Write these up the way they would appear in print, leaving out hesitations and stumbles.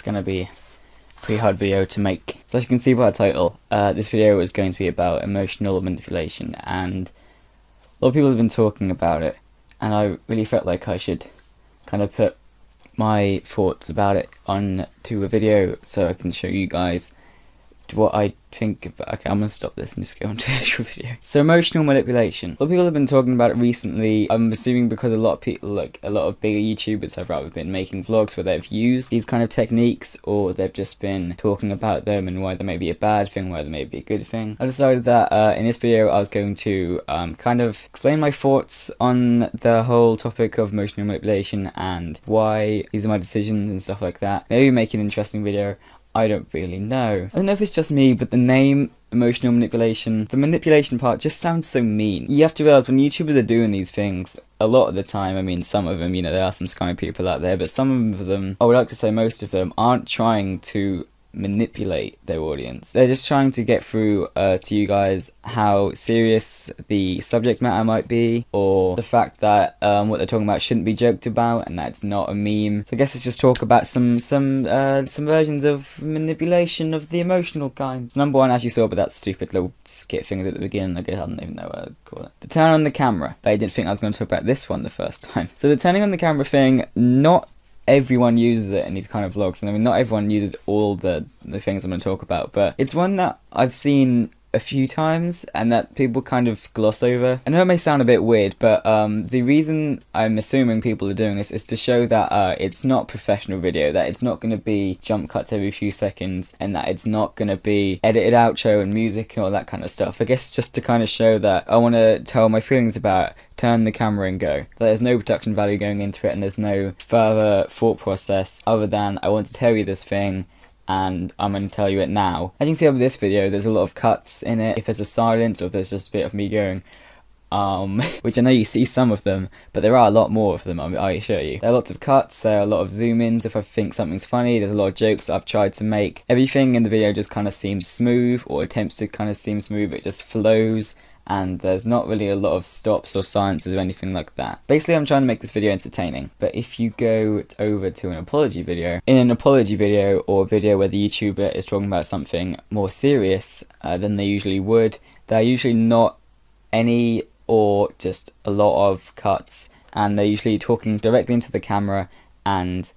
gonna be a pretty hard video to make. So as you can see by the title, this video is going to be about emotional manipulation, and a lot of people have been talking about it, and I really felt like I should kind of put my thoughts about it onto a video so I can show you guys what I think about. Okay, I'm gonna stop this and just go on to the actual video. So emotional manipulation. A lot of people have been talking about it recently. I'm assuming because a lot of people, like a lot of bigger YouTubers, have either been making vlogs where they've used these kind of techniques, or they've just been talking about them and why they may be a bad thing, why they may be a good thing. I decided that in this video I was going to kind of explain my thoughts on the whole topic of emotional manipulation and why these are my decisions and stuff like that. Maybe make an interesting video. I don't really know. I don't know if it's just me, but the name emotional manipulation, the manipulation part just sounds so mean. You have to realize when YouTubers are doing these things, a lot of the time, I mean some of them, you know, there are some scummy people out there, but some of them, I would like to say most of them, aren't trying to manipulate their audience. They're just trying to get through to you guys how serious the subject matter might be, or the fact that what they're talking about shouldn't be joked about and that it's not a meme. So I guess let's just talk about some versions of manipulation of the emotional kind. So number one, as you saw, but that stupid little skit thing at the beginning, I guess I don't even know what I'd call it. The turn on the camera. But I didn't think I was going to talk about this one the first time. So the turning on the camera thing, not everyone uses it in these kind of vlogs, and I mean not everyone uses all the things I'm going to talk about, but it's one that I've seen a few times and that people kind of gloss over. I know it may sound a bit weird, but the reason I'm assuming people are doing this is to show that it's not professional video, that it's not going to be jump cuts every few seconds, and that it's not going to be edited outro and music and all that kind of stuff. I guess just to kind of show that I want to tell my feelings about it, turn the camera and go. There's no production value going into it, and there's no further thought process other than I want to tell you this thing and I'm going to tell you it now. As you can see over this video, there's a lot of cuts in it. If there's a silence or if there's just a bit of me going which I know you see some of them, but there are a lot more of them, I assure you. There are lots of cuts, there are a lot of zoom ins if I think something's funny, there's a lot of jokes that I've tried to make. Everything in the video just kind of seems smooth, or attempts to kind of seem smooth. It just flows, and there's not really a lot of stops or silences or anything like that. Basically, I'm trying to make this video entertaining, but if you go over to an apology video, in an apology video or a video where the YouTuber is talking about something more serious than they usually would, there are usually not any or just a lot of cuts, and they're usually talking directly into the camera, and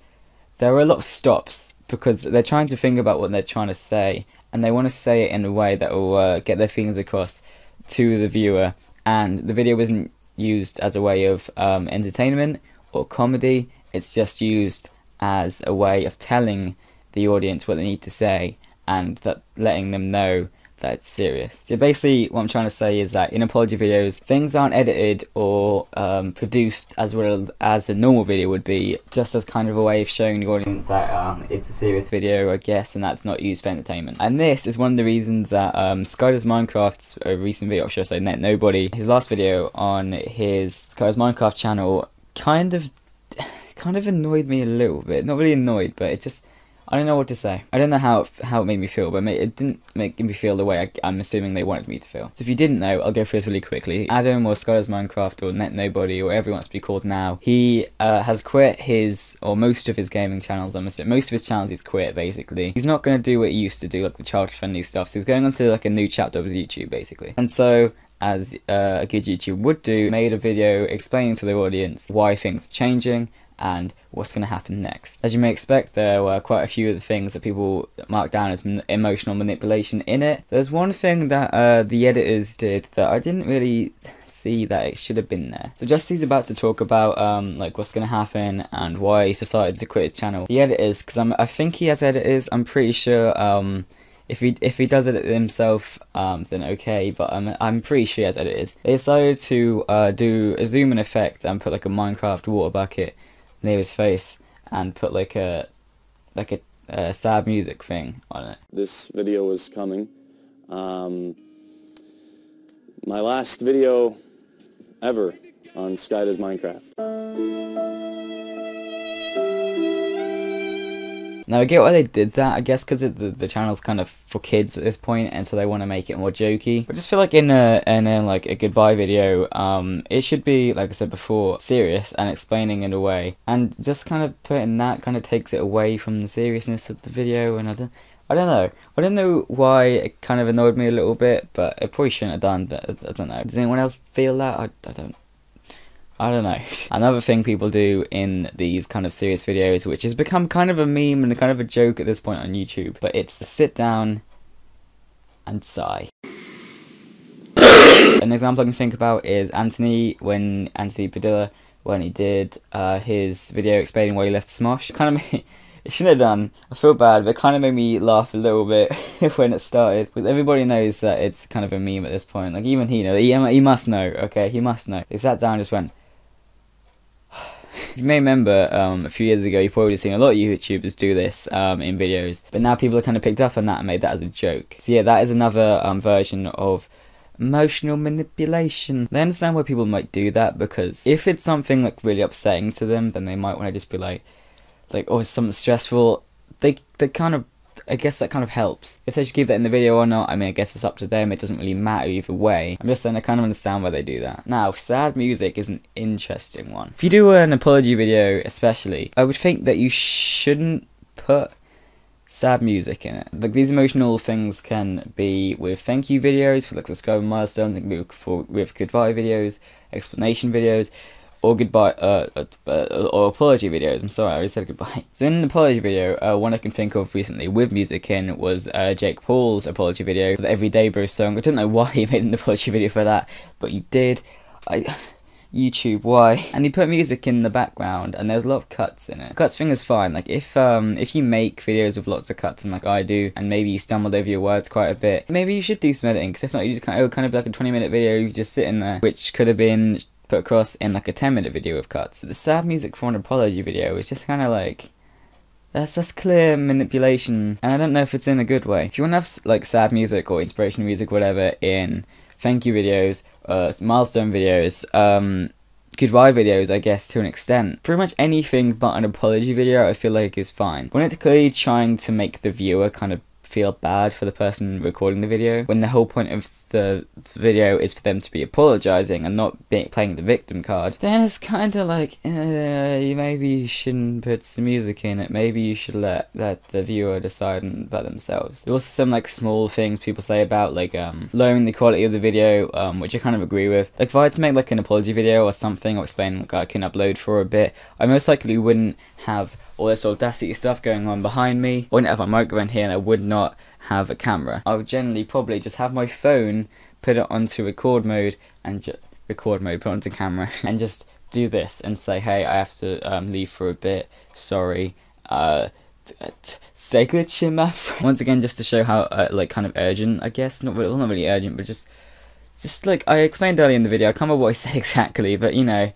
there are a lot of stops because they're trying to think about what they're trying to say, and they want to say it in a way that will get their feelings across to the viewer. And the video isn't used as a way of entertainment or comedy, it's just used as a way of telling the audience what they need to say, and that letting them know that it's serious. So basically what I'm trying to say is that in apology videos, things aren't edited or produced as well as a normal video would be, just as kind of a way of showing the audience that it's a serious video, I guess, and that's not used for entertainment. And this is one of the reasons that Skyler's Minecraft's recent video, or should I say Net Nobody, his last video on his Skyler's Minecraft channel kind of annoyed me a little bit. Not really annoyed, but it just, I don't know what to say. I don't know how it made me feel, but it didn't make me feel the way I'm assuming they wanted me to feel. So if you didn't know, I'll go through this really quickly. Adam, or Skyler's Minecraft, or Net Nobody, or whatever he wants to be called now, he has quit his, or most of his gaming channels, I'm assuming. Most of his channels he's quit, basically. He's not going to do what he used to do, like the child-friendly stuff, so he's going on to like a new chapter of his YouTube, basically. And so, as a good YouTuber would do, made a video explaining to the audience why things are changing and what's going to happen next. As you may expect, there were quite a few of the things that people marked down as emotional manipulation in it. There's one thing that the editors did that I didn't really see that it should have been there. So Jesse's about to talk about like what's going to happen and why he's decided to quit his channel. The editors, because I think he has editors, I'm pretty sure if he does edit it himself, then okay, but I'm pretty sure he has editors. They decided to do a zoom in effect and put like a Minecraft water bucket near his face and put like a sad music thing on it. This video was coming. My last video ever on Skyler's Minecraft. Now I get why they did that, I guess because the channel's kind of for kids at this point, and so they want to make it more jokey. I just feel like in like a goodbye video, it should be, like I said before, serious and explaining in a way, and just kind of putting that kind of takes it away from the seriousness of the video. And I don't know why it kind of annoyed me a little bit, but it probably shouldn't have done. But I don't know. Does anyone else feel that? I don't know. Another thing people do in these kind of serious videos, which has become kind of a meme and kind of a joke at this point on YouTube, but it's the sit down and sigh. An example I can think about is Anthony Padilla, when he did his video explaining why he left Smosh. Kind of it shouldn't have done. I feel bad, but it kind of made me laugh a little bit when it started. Because everybody knows that it's kind of a meme at this point. Like, even he must know, okay? He must know. He sat down and just went... You may remember a few years ago, you've probably seen a lot of YouTubers do this in videos. But now people have kind of picked up on that and made that as a joke. So yeah, that is another version of emotional manipulation. I understand why people might do that, because if it's something like really upsetting to them, then they might want to just be like, oh, it's something stressful. They kind of, I guess that kind of helps. If they should keep that in the video or not, I mean, I guess it's up to them. It doesn't really matter either way. I'm just saying I kind of understand why they do that. Now, sad music is an interesting one. If you do an apology video especially, I would think that you shouldn't put sad music in it. Like, these emotional things can be with thank you videos for like subscriber milestones, it can be with goodbye videos, explanation videos, or goodbye, or apology videos. I'm sorry, I already said goodbye. So in an apology video, one I can think of recently with music in was Jake Paul's apology video for the Everyday Bro song. I don't know why he made an apology video for that, but he did. YouTube, why? And he put music in the background, and there's a lot of cuts in it. Cuts thing is fine. Like, if you make videos with lots of cuts, and like I do, and maybe you stumbled over your words quite a bit, maybe you should do some editing, because if not, you just it would kind of be like a 20-minute video, you just sit in there, which could have been put across in like a 10-minute video with cuts. The sad music for an apology video is just kind of like, that's clear manipulation, and I don't know if it's in a good way. If you want to have like sad music or inspirational music, whatever, in thank you videos, milestone videos, goodbye videos, I guess, to an extent, pretty much anything but an apology video I feel like is fine. When it's clearly trying to make the viewer kind of feel bad for the person recording the video, when the whole point of the video is for them to be apologizing and not playing the victim card, then it's kind of like, maybe you shouldn't put some music in it. Maybe you should let the viewer decide about themselves. There are also some like small things people say about like lowering the quality of the video, which I kind of agree with. Like, if I had to make like an apology video or something, or explain like I can upload for a bit, I most likely wouldn't have all this Audacity stuff going on behind me. I wouldn't have my microphone here, and I would not have a camera. I would generally probably just have my phone, put it onto record mode, and put it onto camera, and just do this and say, hey, I have to leave for a bit, sorry, stay glitching, my friend. Once again, just to show how like kind of urgent, I guess, not really urgent, but just like I explained earlier in the video, I can't remember what I said exactly, but you know,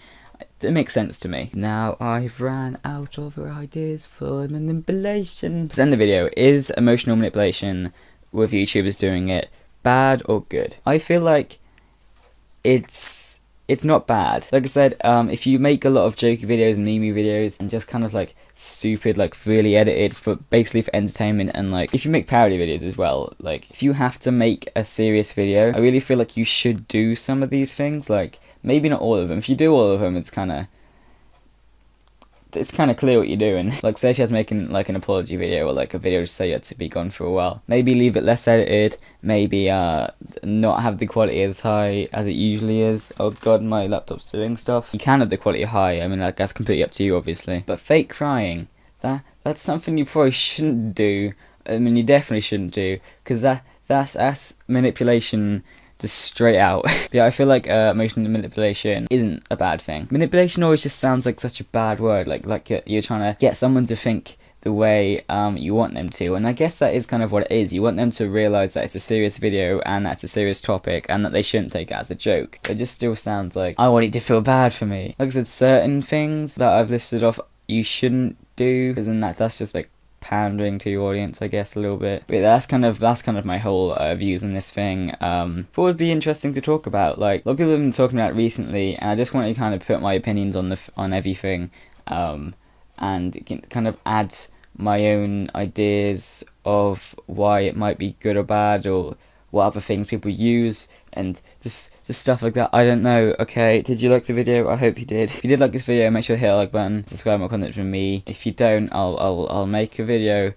it makes sense to me. Now I've ran out of ideas for manipulation. To end the video, is emotional manipulation with YouTubers doing it bad or good? I feel like it's not bad. Like I said, if you make a lot of jokey videos and meme videos and just kind of like stupid, like really edited for basically for entertainment, and like if you make parody videos as well, like if you have to make a serious video, I really feel like you should do some of these things. Like, maybe not all of them. If you do all of them, it's kind of clear what you're doing. Like, say if you was making like an apology video, or like a video to say you had to be gone for a while, maybe leave it less edited, maybe not have the quality as high as it usually is. Oh god, my laptop's doing stuff. You can have the quality high, I mean, like, that's completely up to you, obviously. But fake crying, that's something you probably shouldn't do. I mean, you definitely shouldn't do, because that's manipulation just straight out. But yeah, I feel like emotional manipulation isn't a bad thing. Manipulation always just sounds like such a bad word, like you're trying to get someone to think the way you want them to, and I guess that is kind of what it is. You want them to realise that it's a serious video and that it's a serious topic, and that they shouldn't take it as a joke. It just still sounds like, I want it to feel bad for me. Like I said, certain things that I've listed off you shouldn't do, because then that's just like pandering to your audience, I guess, a little bit. But that's kind of my whole views on this thing. What would be interesting to talk about? Like, a lot of people have been talking about it recently, and I just wanted to kind of put my opinions on everything, and kind of add my own ideas of why it might be good or bad, or what other things people use, and just stuff like that. I don't know. Okay, did you like the video? I hope you did. If you did like this video, make sure to hit the like button, subscribe, more content from me. If you don't, I'll make a video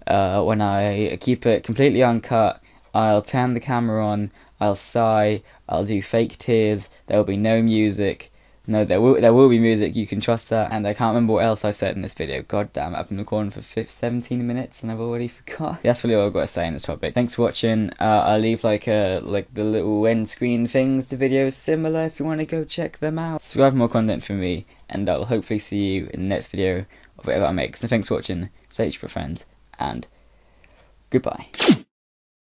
when I keep it completely uncut. I'll turn the camera on, I'll sigh, I'll do fake tears, there will be no music. No, there will be music, you can trust that. And I can't remember what else I said in this video. God damn it, I've been recording for 17 minutes and I've already forgot. That's really all I've got to say in this topic. Thanks for watching. I'll leave like the little end screen things to videos similar if you want to go check them out. Subscribe for more content from me, and I'll hopefully see you in the next video of whatever I make. So thanks for watching, stay with your friends, and goodbye.